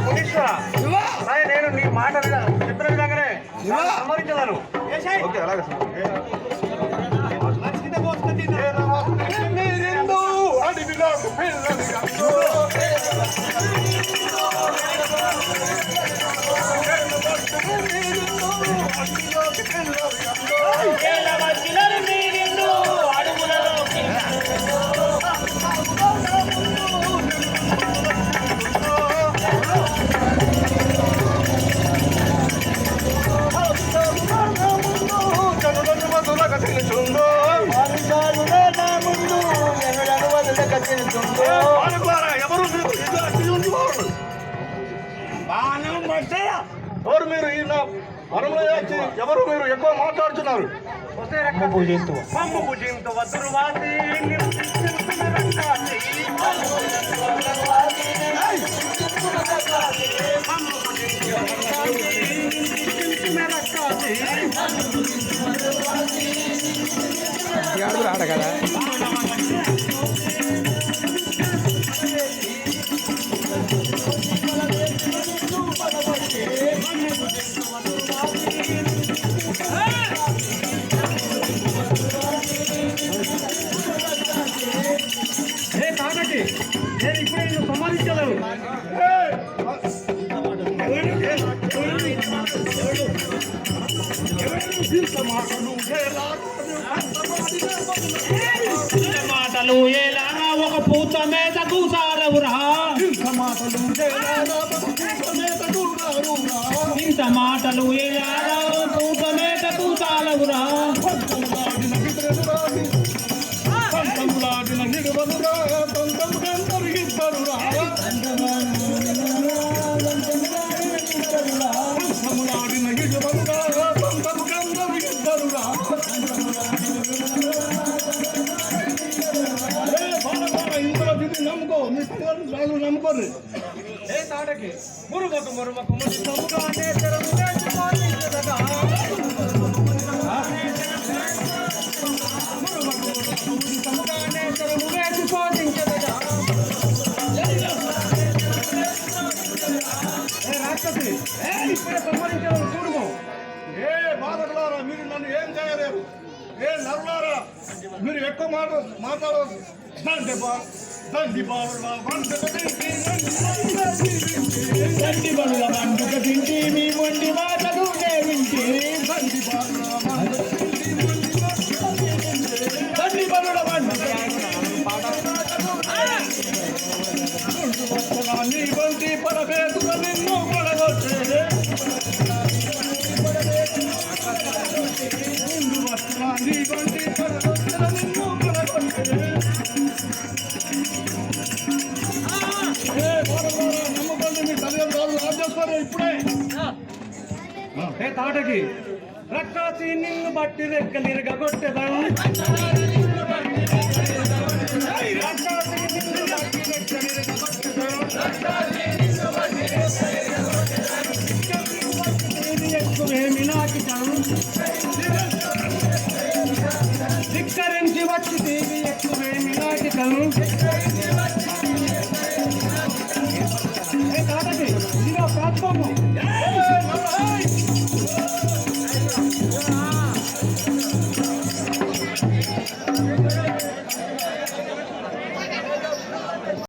మునీశ్వర నేను నీ మాట చెప్పిన విధంగానే సంహరించదాను. ఓకే అలాగే ఎవరు మీరు ఈయన వరంలో వచ్చి ఎవరు మీరు ఎక్కువ మాట్లాడుతున్నారు? ఆడ కదా నేను ఇప్పుడు నిన్ను సంపాదించలేను. మాటలు ఏలాగా ఒక పూత మీద కూసారవురా, ఇంత మాటలు ఏలాగా పూత మీద కూసారవురా. నమ్ముకోరు ఏ తాటకి మురుమకు మురుమకు మురుమకుగానే తెరముగా శోధించదగా రాక్షసి ఇప్పుడే సంహరించాలని చూడుకో. ఏ బాధకులారా మీరు నన్ను ఏం చేయలేరు. ఏ నరులారా మీరు ఎక్కువ మాట్లాడవద్దు. దండి బడుల వండుక తింటి మీ మొండి మాటలు వింటి. దండి బడుల వండుక నీ బంతి పడబేతుల నిన్ను పడగొట్టే నీ బంతి పడగొట్టిన నిన్ను పడగొట్టే. నమ్మకండి మీ తల్లిదండ్రులు రాజేశ్వరు ఇప్పుడే ఏ తాటకి రక్కాసి నిన్ను బట్టి రెక్కలిరగొట్టెదను. ఎక్కువేమి నాకి ధిక్కరించి వచ్చి దేవి ఎక్కువేమి నాకి తాటకి ఇదిగో ప్లాట్ఫాము